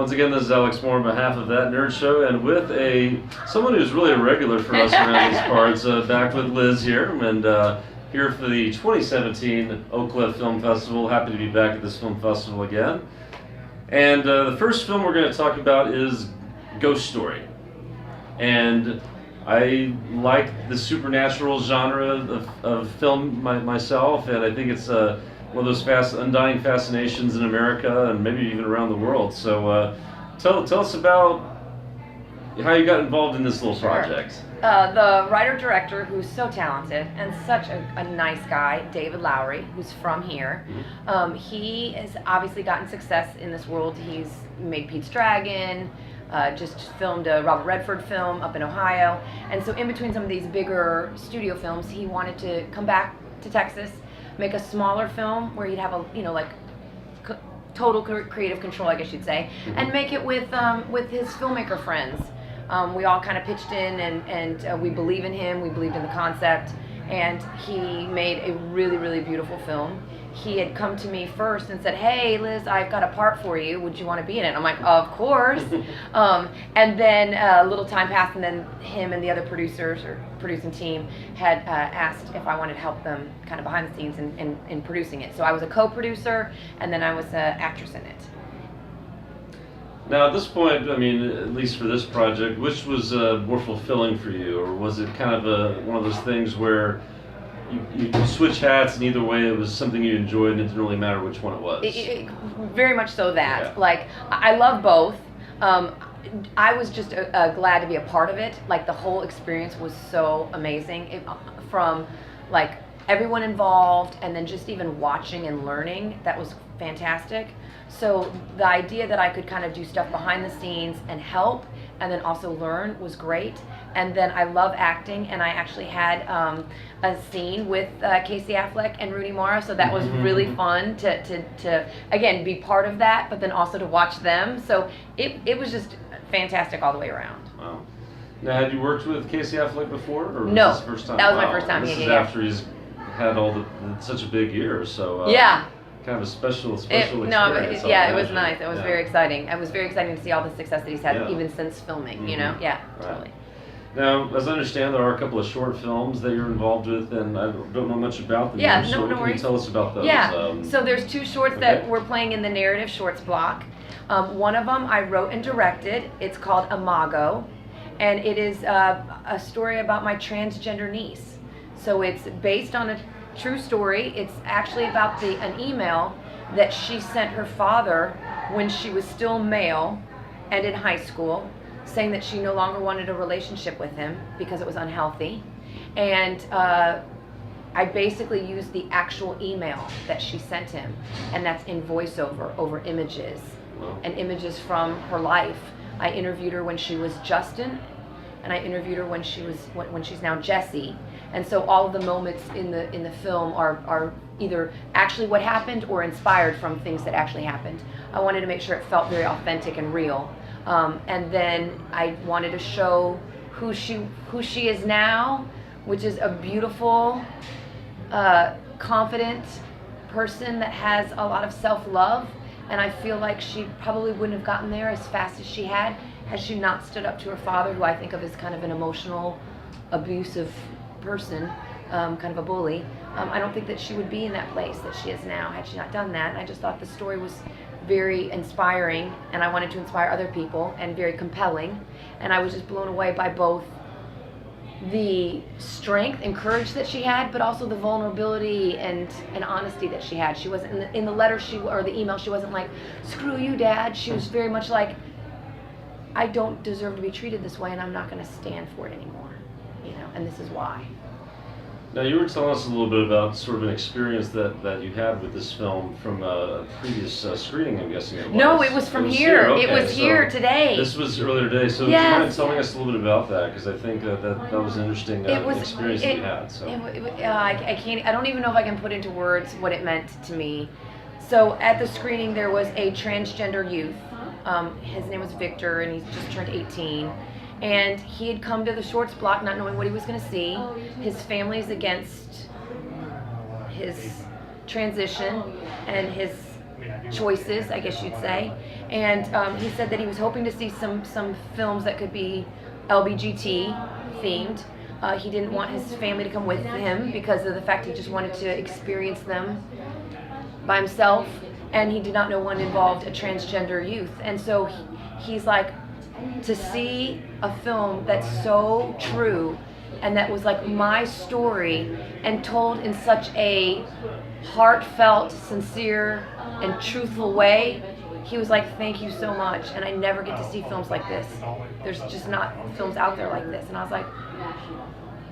Once again, this is Alex Moore on behalf of That Nerd Show, and with someone who's really a regular for us around these parts, back with Liz here, and here for the 2017 Oak Cliff Film Festival. Happy to be back at this film festival again. And the first film we're going to talk about is Ghost Story. And I like the supernatural genre of film myself, and I think it's one of those undying fascinations in America and maybe even around the world. So tell us about how you got involved in this little project. The writer-director, who's so talented and such a nice guy, David Lowery, who's from here. Mm-hmm. He has obviously gotten success in this world. He's made Pete's Dragon, just filmed a Robert Redford film up in Ohio. And so in between some of these bigger studio films, he wanted to come back to Texas, make a smaller film where he'd have total creative control, I guess you'd say, mm-hmm. and make it with his filmmaker friends. We all kind of pitched in, and we believe in him. We believed in the concept, and he made a really, really beautiful film. He had come to me first and said, "Hey, Liz, I've got a part for you. Would you want to be in it?" I'm like, "Of course." And then a little time passed, and then him and the other producers or producing team had asked if I wanted to help them kind of behind the scenes in producing it. So I was a co-producer, and then I was an actress in it. Now, at this point, I mean, at least for this project, which was more fulfilling for you, or was it kind of one of those things where you switch hats, and either way it was something you enjoyed and it didn't really matter which one it was? Very much so that. Yeah. Like, I love both. I was just glad to be a part of it. Like, the whole experience was so amazing. From, like, everyone involved, and then just even watching and learning, that was fantastic. So the idea that I could kind of do stuff behind the scenes and help, and then also learn, was great. And then I love acting, and I actually had a scene with Casey Affleck and Rooney Mara, so that was really fun to again be part of that, but then also to watch them. So it was just fantastic all the way around. Wow. Now, had you worked with Casey Affleck before, or was No, this the first time? That was my first time. This is yeah. after he's had such a big year, so yeah. Kind of a special It experience. was nice. It was very exciting. It was very exciting to see all the success that he's had, even since filming. Mm-hmm. You know, yeah, right. Totally. Now, as I understand, there are a couple of short films that you're involved with, and I don't know much about them. Yeah, so no can worries. you tell us about those? Yeah, so there's two shorts that we're playing in the narrative shorts block. One of them I wrote and directed. It's called Imago, and it is a story about my transgender niece. So it's based on a true story. It's actually about an email that she sent her father when she was still male and in high school, saying that she no longer wanted a relationship with him because it was unhealthy. And I basically used the actual email that she sent him, and that's in voiceover over images. Wow. And images from her life. I interviewed her when she was Justin, and I interviewed her when she's now Jessie. And so all of the moments in the film are either actually what happened or inspired from things that actually happened. I wanted to make sure it felt very authentic and real. And then I wanted to show who she is now, which is a beautiful, confident person that has a lot of self-love. And I feel like she probably wouldn't have gotten there as fast as she had she not stood up to her father, who I think of as kind of an emotional, abusive person, kind of a bully. I don't think that she would be in that place that she is now had she not done that. And I just thought the story was very inspiring, and I wanted to inspire other people, and very compelling. And I was just blown away by both the strength and courage that she had, but also the vulnerability and honesty that she had. She wasn't in the letter or the email. She wasn't like, "Screw you, Dad." She was very much like, "I don't deserve to be treated this way, and I'm not going to stand for it anymore. And this is why." Now, you were telling us a little bit about sort of an experience that you had with this film from a previous screening, I'm guessing it was. No, it was from here. Okay. It was here today. This was earlier today. So yes. Do you mind telling us a little bit about that? Because I think that was an interesting experience that you had. So. I don't even know if I can put into words what it meant to me. So at the screening, there was a transgender youth. His name was Victor, and he's just turned 18. And he had come to the shorts block not knowing what he was going to see. His family's against his transition, and his choices, I guess you'd say. And he said that he was hoping to see some films that could be LBGT themed. He didn't want his family to come with him because of the fact he just wanted to experience them by himself, and he did not know one involved a transgender youth. And so he's like, to see a film that's so true and that was like my story and told in such a heartfelt, sincere, and truthful way, he was like, thank you so much. And I never get to see films like this. There's just not films out there like this. And I was like,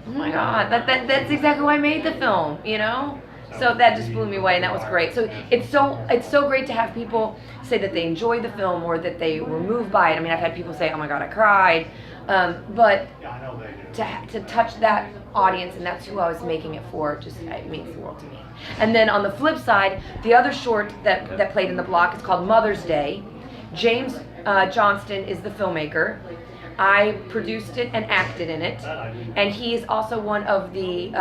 oh my God, that's exactly why I made the film, you know? So that just blew me away, and that was great. So it's so great to have people say that they enjoyed the film or that they were moved by it. I mean, I've had people say, oh my God, I cried. But to touch that audience, and that's who I was making it for, just it means the world to me. And then on the flip side, the other short that played in the block is called Mother's Day. James Johnston is the filmmaker. I produced it and acted in it, and he is also one of the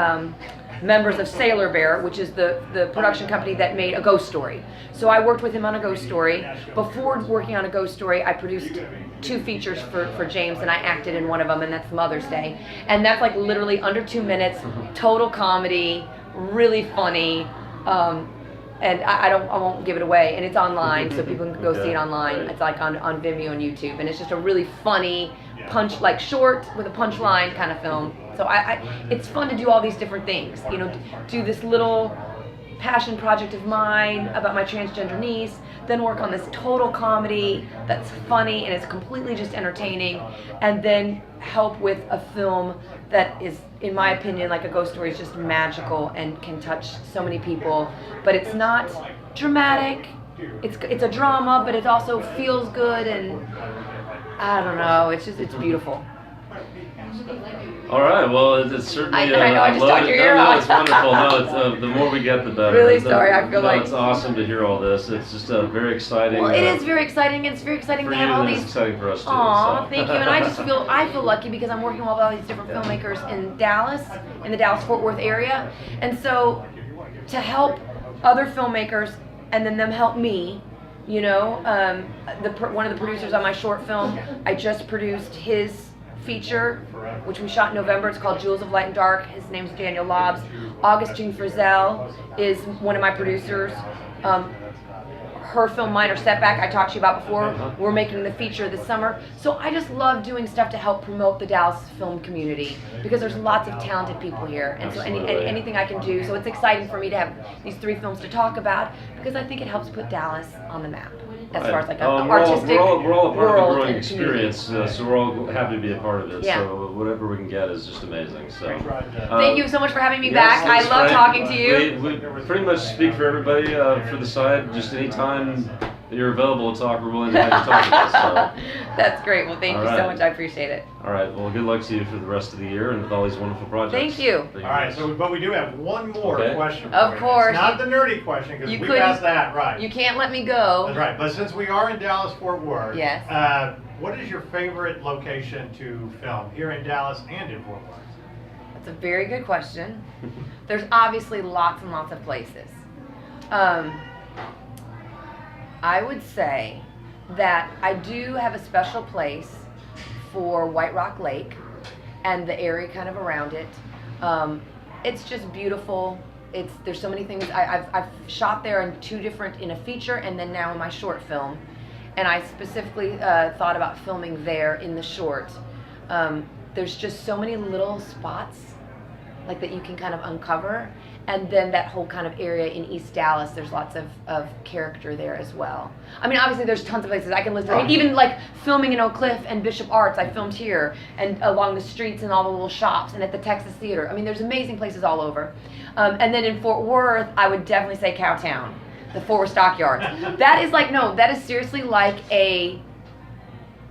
members of Sailor Bear, which is the production company that made A Ghost Story. So I worked with him on A Ghost Story. Before working on A Ghost Story, I produced 2 features for James, and I acted in one of them, and that's Mother's Day. And that's like literally under 2 minutes, total comedy, really funny. And I won't give it away, and it's online, so people can go see it online. It's like on Vimeo and YouTube, and it's just a really funny punch, like short with a punchline kind of film. So it's fun to do all these different things, you know, do this little passion project of mine about my transgender niece, then work on this total comedy that's funny and it's completely just entertaining, and then help with a film that is, in my opinion, like A Ghost Story, is just magical and can touch so many people. But it's not dramatic. It's a drama, but it also feels good, and I don't know. It's beautiful. All right. Well, it's certainly. I know. I just love talked it. your ear off. It's wonderful. No, it's the more we get, the better. Really sorry. I feel like it's awesome to hear all this. It's just very exciting. Well, it is very exciting. It's very exciting for to have you, all and these. It's exciting for us too. Aw, So. thank you. And I feel lucky because I'm working with all these different filmmakers in Dallas, in the Dallas-Fort Worth area, and so to help other filmmakers and then them help me. You know, one of the producers on my short film, I just produced his feature, which we shot in November. It's called Jewels of Light and Dark. His name's Daniel Lobbs. Augustine Frizzell is one of my producers. Her film Minor Setback, I talked to you about before. We're making the feature this summer. So I just love doing stuff to help promote the Dallas film community because there's lots of talented people here. And so anything I can do. So it's exciting for me to have these 3 films to talk about because I think it helps put Dallas on the map. As far as like an artistic we're all a part world of the growing and experience, so we're all happy to be a part of it. Yeah. So whatever we can get is just amazing. So thank you so much for having me yes, back. I love talking to you. We pretty much speak for everybody for the side. Just anytime that you're available to talk, we're willing to have you talk with us. So. That's great. Well, thank you so right. much. I appreciate it. All right. Well, good luck to you for the rest of the year and with all these wonderful projects. Thank you. All right, so but we do have one more question for Of you. course. It's not the nerdy question because You we couldn't- asked that right. You can't let me go. That's right. But since we are in Dallas-Fort Worth, Yes. What is your favorite location to film here in Dallas and in Fort Worth? That's a very good question. There's obviously lots and lots of places. I would say that I do have a special place for White Rock Lake and the area kind of around it. It's just beautiful. There's so many things. I've shot there in a feature and then now in my short film. And I specifically thought about filming there in the short. There's just so many little spots like that you can kind of uncover. And then that whole kind of area in East Dallas, there's lots of character there as well. I mean, obviously there's tons of places I can list. I mean, even like filming in Oak Cliff and Bishop Arts, I filmed here and along the streets and all the little shops and at the Texas Theater. I mean, there's amazing places all over. And then in Fort Worth, I would definitely say Cowtown, the Fort Worth Stockyards. That is like, no, that is seriously like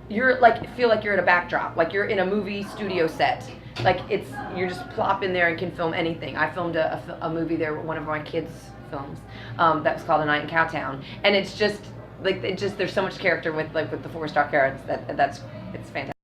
you're like, feel like you're at a backdrop, like you're in a movie studio set. Like you're just plop in there and can film anything. I filmed a movie there, one of my kids' films, that was called A Night in Cowtown, and it's just like there's so much character with the Fort Worth Stockyards it's fantastic.